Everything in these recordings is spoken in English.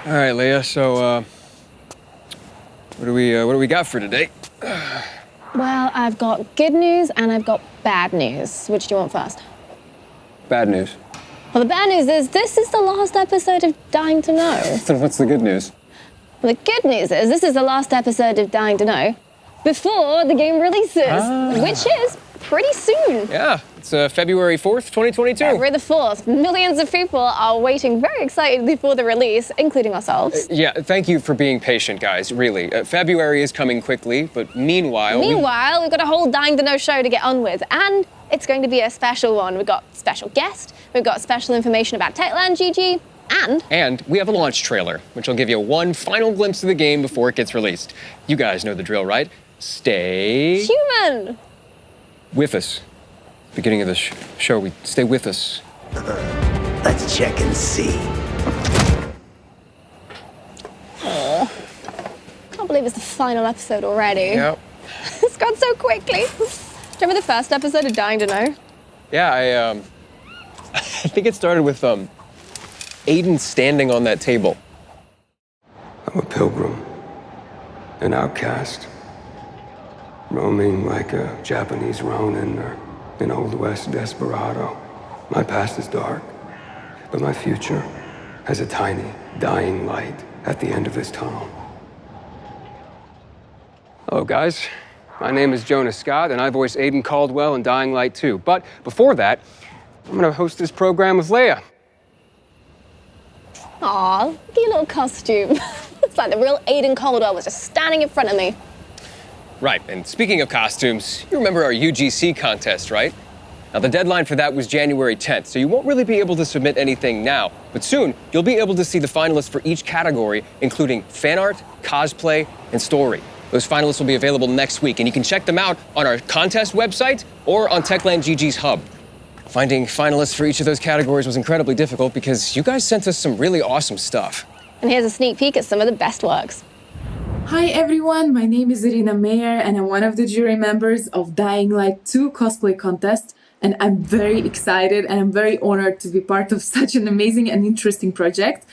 All right, Leah, so, what do we got for today? Well, I've got good news and I've got bad news. Which do you want first? Bad news. Well, the bad news is this is the last episode of Dying to Know. Then what's the good news? Well, the good news is this is the last episode of Dying to Know before the game releases, which is pretty soon. Yeah, it's February 4th, 2022. February the 4th. Millions of people are waiting very excitedly for the release, including ourselves. Yeah, thank you for being patient, guys, really. February is coming quickly, but meanwhile... we've got a whole Dying to Know show to get on with, and it's going to be a special one. We've got special guest, we've got special information about Techland GG, and we have a launch trailer, which will give you one final glimpse of the game before it gets released. You guys know the drill, right? Stay... human! With us. Beginning of the show, we stay with us. Let's check and see. Aw. Can't believe it's the final episode already. Yep. It's gone so quickly. Do you remember the first episode of Dying to Know? Yeah, I think it started with, Aiden standing on that table. I'm a pilgrim, an outcast, roaming like a Japanese ronin or an Old West desperado. My past is dark, but my future has a tiny, dying light at the end of this tunnel. Hello, guys. My name is Jonah Scott, and I voice Aiden Caldwell in Dying Light 2. But before that, I'm gonna host this program with Leia. Aw, look at your little costume. It's like the real Aiden Caldwell was just standing in front of me. Right, and speaking of costumes, you remember our UGC contest, right? Now, the deadline for that was January 10th, so you won't really be able to submit anything now. But soon, you'll be able to see the finalists for each category, including fan art, cosplay, and story. Those finalists will be available next week, and you can check them out on our contest website or on Techland GG's hub. Finding finalists for each of those categories was incredibly difficult because you guys sent us some really awesome stuff. And here's a sneak peek at some of the best works. Hi everyone, my name is Irina Meyer and I'm one of the jury members of Dying Light 2 cosplay contest, and I'm very excited and I'm very honored to be part of such an amazing and interesting project.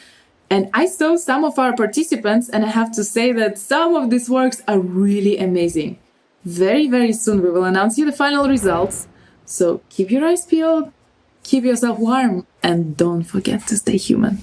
And I saw some of our participants and I have to say that some of these works are really amazing. Very, very soon we will announce you the final results. So keep your eyes peeled, keep yourself warm, and don't forget to stay human.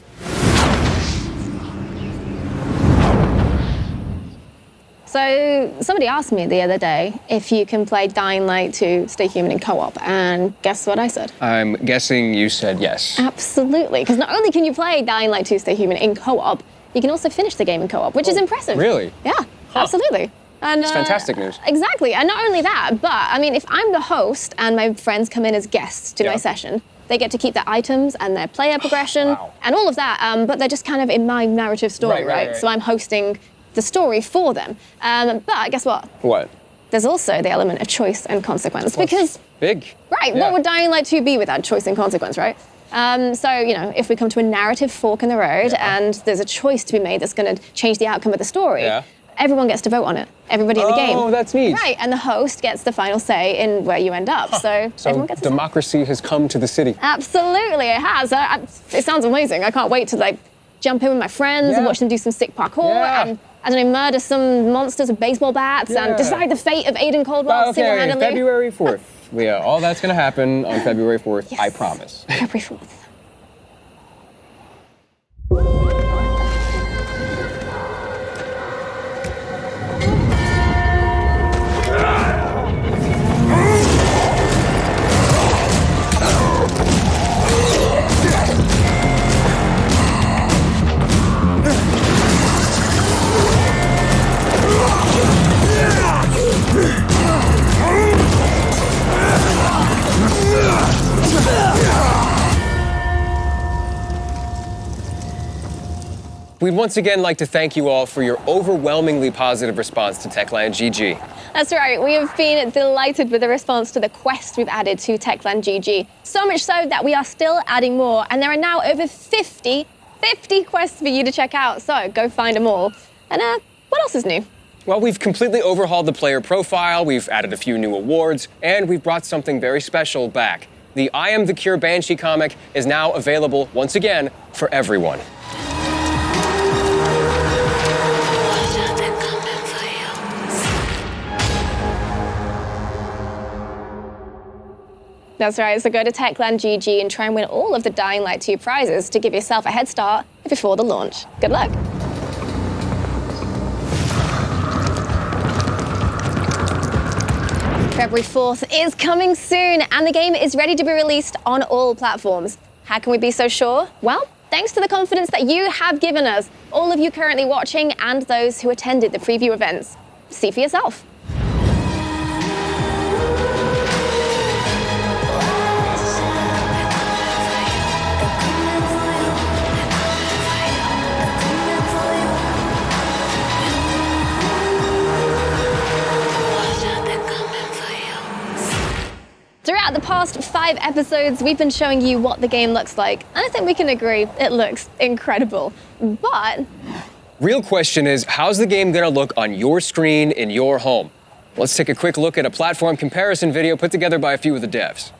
So somebody asked me the other day if you can play Dying Light to Stay Human in co-op, and guess what I said? I'm guessing you said yes. Absolutely, because not only can you play Dying Light 2 Stay Human in co-op, you can also finish the game in co-op, which is impressive. Really? Yeah, absolutely. And, it's fantastic news. Exactly, and not only that, but I mean, if I'm the host and my friends come in as guests to my session, they get to keep their items and their player progression and all of that, but they're just kind of in my narrative story, right? So I'm hosting the story for them. But guess what? What? There's also the element of choice and consequence, because... Big. Right, what would Dying Light 2 be without choice and consequence, right? So, you know, if we come to a narrative fork in the road and there's a choice to be made that's going to change the outcome of the story, everyone gets to vote on it. Everybody in the game. Oh, that's neat. Right, and the host gets the final say in where you end up. So everyone gets democracy has come to the city. Absolutely, it has. It sounds amazing. I can't wait to, like, jump in with my friends and watch them do some sick parkour and, I don't know, murder some monsters with baseball bats and decide the fate of Aiden Caldwell single-handedly. February 4th. Leah, all that's going to happen on February 4th, I promise. February 4th. We'd once again like to thank you all for your overwhelmingly positive response to Techland GG. That's right, we have been delighted with the response to the quest we've added to Techland GG. So much so that we are still adding more, and there are now over 50 quests for you to check out, so go find them all. And what else is new? Well, we've completely overhauled the player profile, we've added a few new awards, and we've brought something very special back. The I Am the Cure Banshee comic is now available once again for everyone. That's right, so go to Techland GG and try and win all of the Dying Light 2 prizes to give yourself a head start before the launch. Good luck. February 4th is coming soon, and the game is ready to be released on all platforms. How can we be so sure? Well, thanks to the confidence that you have given us, all of you currently watching and those who attended the preview events. See for yourself. Throughout the past 5 episodes, we've been showing you what the game looks like, and I think we can agree it looks incredible. But Real question is, how's the game gonna look on your screen in your home? Let's take a quick look at a platform comparison video put together by a few of the devs.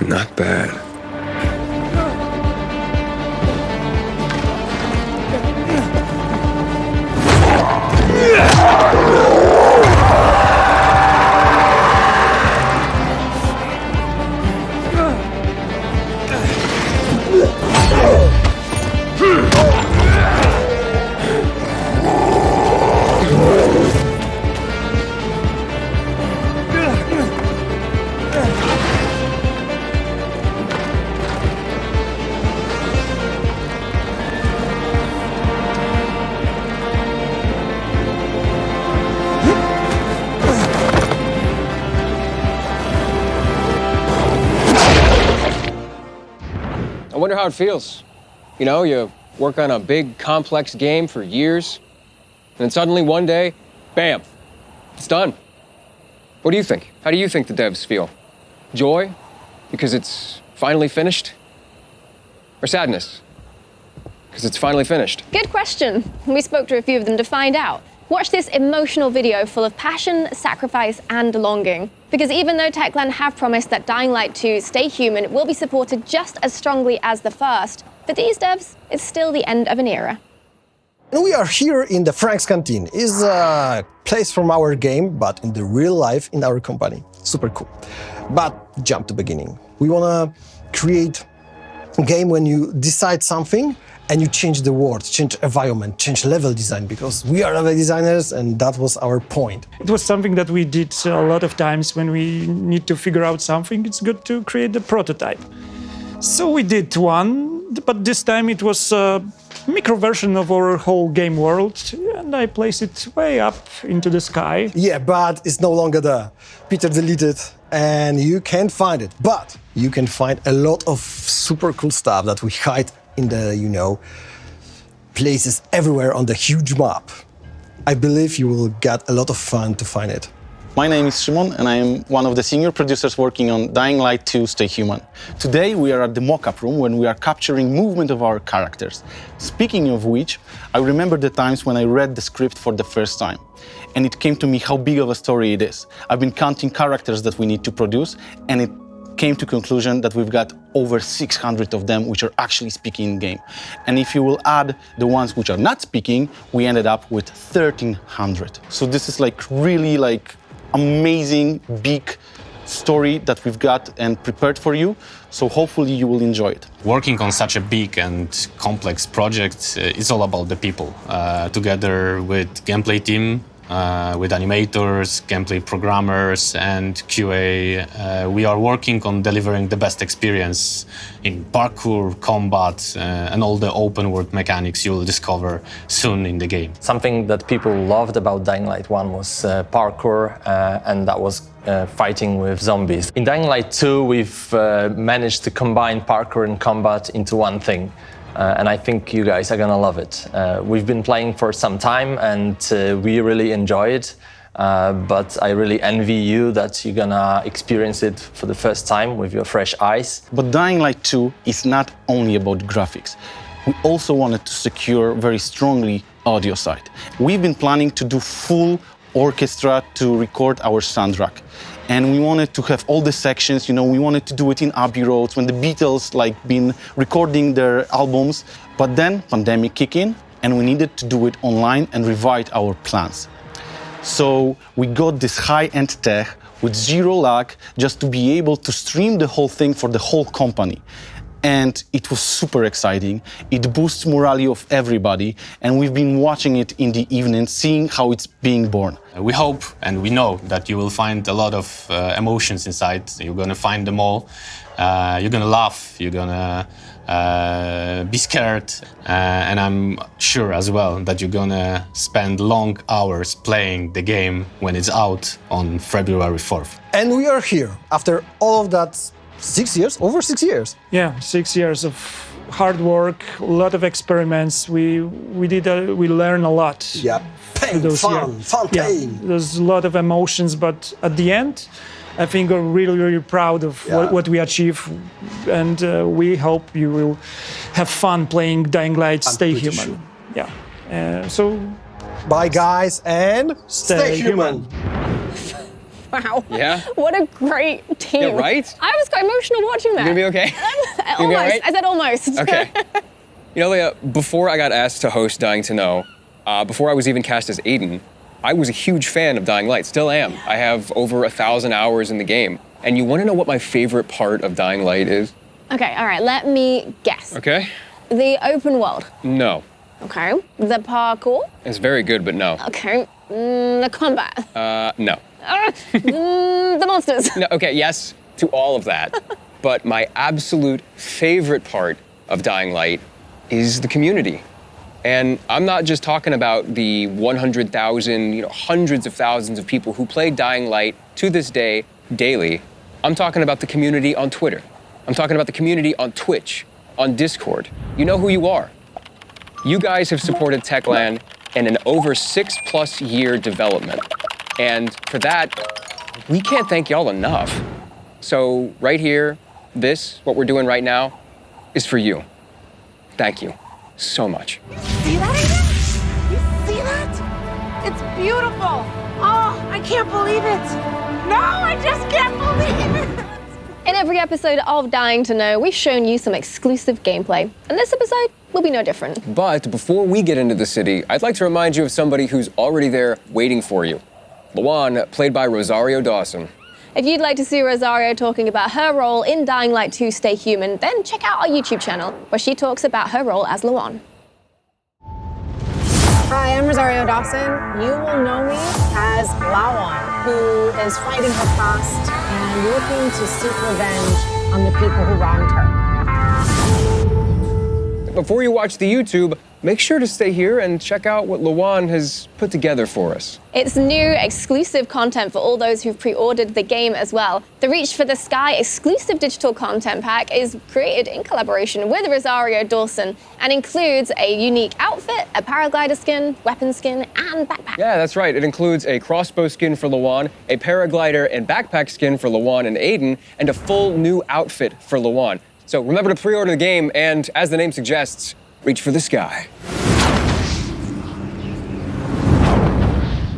Not bad. I wonder how it feels. You know, you work on a big, complex game for years, and then suddenly one day, bam, it's done. What do you think? How do you think the devs feel? Joy, because it's finally finished? Or sadness, because it's finally finished? good question. We spoke to a few of them to find out. Watch this emotional video full of passion, sacrifice, and longing. Because even though Techland have promised that Dying Light 2 Stay Human will be supported just as strongly as the first, for these devs, it's still the end of an era. And we are here in the Frank's Canteen. It's a place from our game, but in the real life in our company. Super cool. But jump to beginning. We wanna create a game when you decide something and you change the world, change environment, change level design, because we are level designers and that was our point. It was something that we did a lot of times when we need to figure out something. It's good to create a prototype. So we did one, but this time it was a micro version of our whole game world, and I placed it way up into the sky. Yeah, but it's no longer there. Peter deleted and you can't find it. But you can find a lot of super cool stuff that we hide in the, places everywhere on the huge map. I believe you will get a lot of fun to find it. My name is Szymon, and I am one of the senior producers working on Dying Light 2 Stay Human. Today we are at the mock-up room when we are capturing movement of our characters. Speaking of which, I remember the times when I read the script for the first time. And it came to me how big of a story it is. I've been counting characters that we need to produce, and it came to conclusion that we've got over 600 of them which are actually speaking in game. And if you will add the ones which are not speaking, we ended up with 1,300. So this is really amazing, big story that we've got and prepared for you. So hopefully you will enjoy it. Working on such a big and complex project is all about the people. Together with gameplay team, with animators, gameplay programmers, and QA, we are working on delivering the best experience in parkour, combat, and all the open world mechanics you will discover soon in the game. Something that people loved about Dying Light 1 was parkour, and that was fighting with zombies. In Dying Light 2, we've managed to combine parkour and combat into one thing. And I think you guys are gonna love it. We've been playing for some time and we really enjoy it. But I really envy you that you're gonna experience it for the first time with your fresh eyes. But Dying Light 2 is not only about graphics. We also wanted to secure very strongly audio side. We've been planning to do full orchestra to record our soundtrack. And we wanted to have all the sections, we wanted to do it in Abbey Road when the Beatles been recording their albums. But then pandemic kicked in and we needed to do it online and revise our plans. So we got this high-end tech with zero lag just to be able to stream the whole thing for the whole company. And it was super exciting. It boosts morale of everybody, and we've been watching it in the evening, seeing how it's being born. We hope and we know that you will find a lot of emotions inside. You're gonna find them all. You're gonna laugh, you're gonna be scared, and I'm sure as well that you're gonna spend long hours playing the game when it's out on February 4th. And we are here after all of that 6 years, over 6 years. Yeah, 6 years of hard work, a lot of experiments. We learned a lot. Yeah, pain, fun pain. There's a lot of emotions, but at the end, I think we're really, really proud of what we achieved, and we hope you will have fun playing Dying Light Stay Human. Sure. Yeah. So, bye guys, and stay human. Wow. Yeah? What a great team. Yeah, right? I was quite emotional watching that. You gonna be okay? Almost. You gonna be all right? I said almost. Okay. You know, Leah, before I got asked to host Dying to Know, before I was even cast as Aiden, I was a huge fan of Dying Light, still am. I have over 1,000 hours in the game. And you wanna know what my favorite part of Dying Light is? Okay, all right, let me guess. Okay? The open world. No. Okay. The parkour. It's very good, but no. Okay. The combat. No. The monsters. No, okay, yes to all of that. But my absolute favorite part of Dying Light is the community. And I'm not just talking about the 100,000, hundreds of thousands of people who play Dying Light to this day, daily. I'm talking about the community on Twitter. I'm talking about the community on Twitch, on Discord. You know who you are. You guys have supported Techland in an over 6+ year development. And for that, we can't thank y'all enough. So right here, what we're doing right now, is for you. Thank you so much. See that, Aiden? You see that? It's beautiful. Oh, I can't believe it. No, I just can't believe it. In every episode of Dying to Know, we've shown you some exclusive gameplay. And this episode will be no different. But before we get into the city, I'd like to remind you of somebody who's already there waiting for you. Luan, played by Rosario Dawson. If you'd like to see Rosario talking about her role in Dying Light 2 Stay Human, then check out our YouTube channel, where she talks about her role as Luan. Hi, I'm Rosario Dawson. You will know me as Lawan, who is fighting her past and looking to seek revenge on the people who wronged her. Before you watch the YouTube, make sure to stay here and check out what Luan has put together for us. It's new exclusive content for all those who've pre-ordered the game as well. The Reach for the Sky exclusive digital content pack is created in collaboration with Rosario Dawson and includes a unique outfit, a paraglider skin, weapon skin, and backpack. Yeah, that's right. It includes a crossbow skin for Luan, a paraglider and backpack skin for Luan and Aiden, and a full new outfit for Luan. So remember to pre-order the game and, as the name suggests, reach for the sky.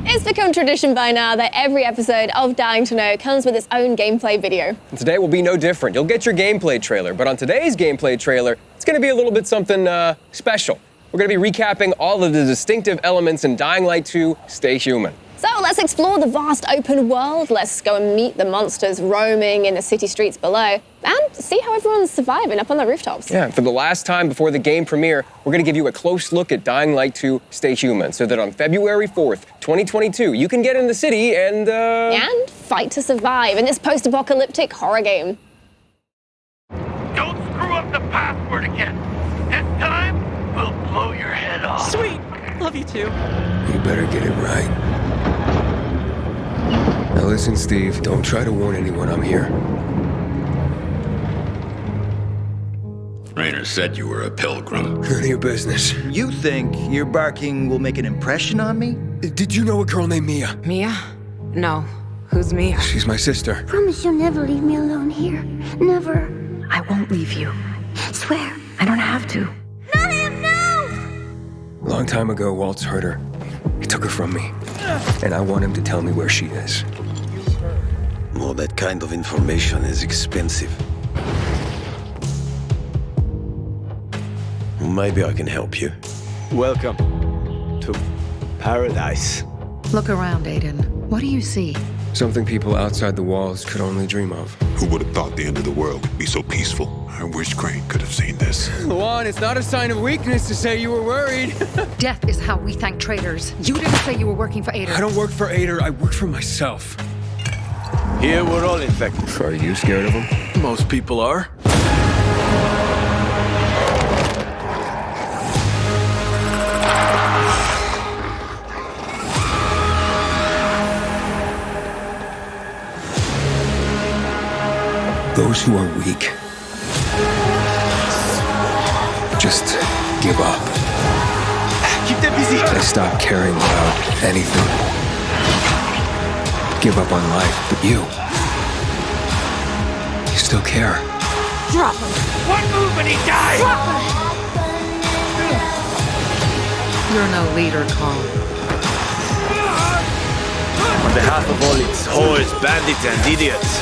It's become tradition by now that every episode of Dying to Know comes with its own gameplay video. And today will be no different. You'll get your gameplay trailer, but on today's gameplay trailer, it's gonna be a little bit something special. We're gonna be recapping all of the distinctive elements in Dying Light 2 Stay Human. So let's explore the vast open world. Let's go and meet the monsters roaming in the city streets below and see how everyone's surviving up on the rooftops. Yeah, for the last time before the game premiere, we're gonna give you a close look at Dying Light 2 Stay Human so that on February 4th, 2022, you can get in the city and fight to survive in this post-apocalyptic horror game. Don't screw up the password again. This time, we'll blow your head off. Sweet. Love you too. You better get it right. Now listen, Steve, don't try to warn anyone I'm here. Rainer said you were a pilgrim. None of your business. You think your barking will make an impression on me? Did you know a girl named Mia? Mia? No. Who's Mia? She's my sister. Promise you'll never leave me alone here. Never. I won't leave you. Swear. I don't have to. Not him, no! A long time ago, Waltz hurt her. He took her from me. And I want him to tell me where she is. Well, that kind of information is expensive. Maybe I can help you. Welcome to paradise. Look around, Aiden. What do you see? Something people outside the walls could only dream of. Who would have thought the end of the world would be so peaceful? I wish Crane could have seen this. Luan, it's not a sign of weakness to say you were worried. Death is how we thank traitors. You didn't say you were working for Aiden. I don't work for Ader, I work for myself. Here we're all infected. So are you scared of him? Most people are. Those who are weak just give up. Keep them busy. They stop caring about anything. Give up on life, but you still care. Drop him. One move and he dies! Drop him. You're no leader, Carl. On behalf of all its whores, bandits, and idiots,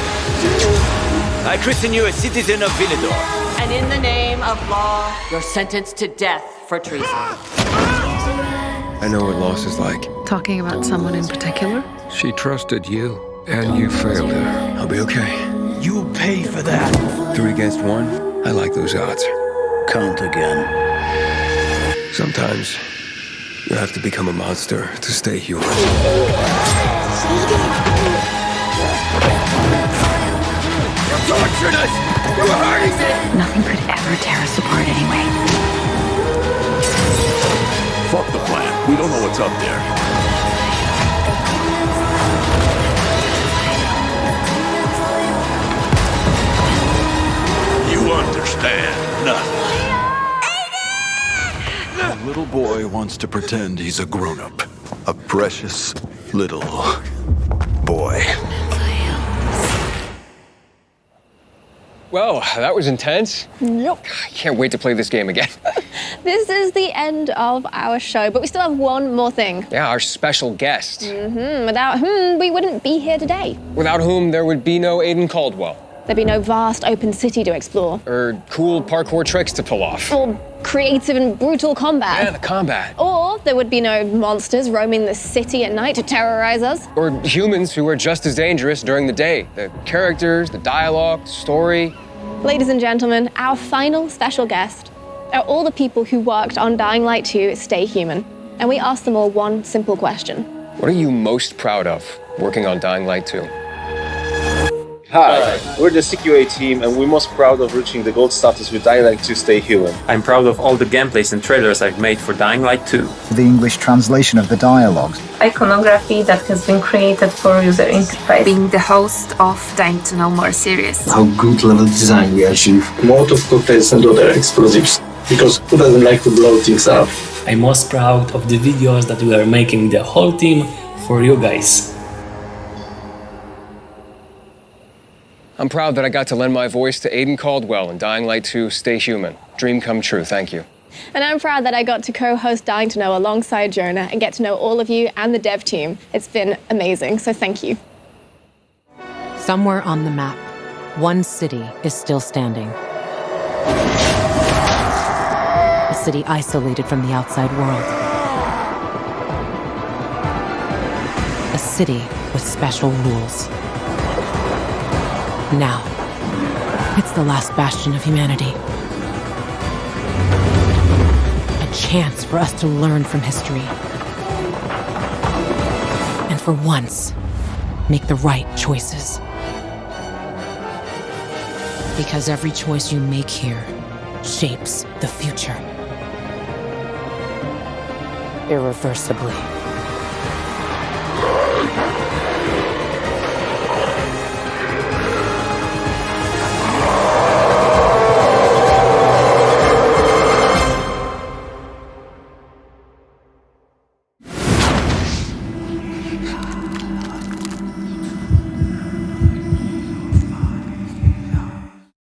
I christen you a citizen of Villador. And in the name of law, you're sentenced to death for treason. I know what loss is like. Talking about someone in particular? She trusted you, and you failed her. I'll be okay. You'll pay for that. 3 against 1, I like those odds. Count again. Sometimes you have to become a monster to stay human. Tortured us! You were hurting me! Nothing could ever tear us apart anyway. Fuck the plan. We don't know what's up there. You understand nothing. A little boy wants to pretend he's a grown-up. A precious little boy. Well, that was intense. Yep. I can't wait to play this game again. This is the end of our show, but we still have one more thing. Yeah, our special guest. Without whom we wouldn't be here today. Without whom there would be no Aiden Caldwell. There'd be no vast open city to explore. Or cool parkour tricks to pull off. Or creative and brutal combat. Yeah, the combat. Or there would be no monsters roaming the city at night to terrorize us. Or humans who are just as dangerous during the day. The characters, the dialogue, the story. Ladies and gentlemen, our final special guest are all the people who worked on Dying Light 2 Stay Human. And we asked them all one simple question. What are you most proud of working on Dying Light 2? Hi, we're the CQA team and we're most proud of reaching the gold status with Dying Light 2 Stay Human. I'm proud of all the gameplays and trailers I've made for Dying Light 2. The English translation of the dialogues. Iconography that has been created for user interface. Being the host of Dying to Know More series. How good level design we achieve. Molotov cocktails and other explosives. Because who doesn't like to blow things up? I'm most proud of the videos that we are making with the whole team for you guys. I'm proud that I got to lend my voice to Aiden Caldwell in Dying Light 2 Stay Human. Dream come true, thank you. And I'm proud that I got to co-host Dying to Know alongside Jonah and get to know all of you and the dev team. It's been amazing, so thank you. Somewhere on the map, one city is still standing. A city isolated from the outside world. A city with special rules. Now, it's the last bastion of humanity. A chance for us to learn from history. And for once, make the right choices. Because every choice you make here shapes the future. Irreversibly.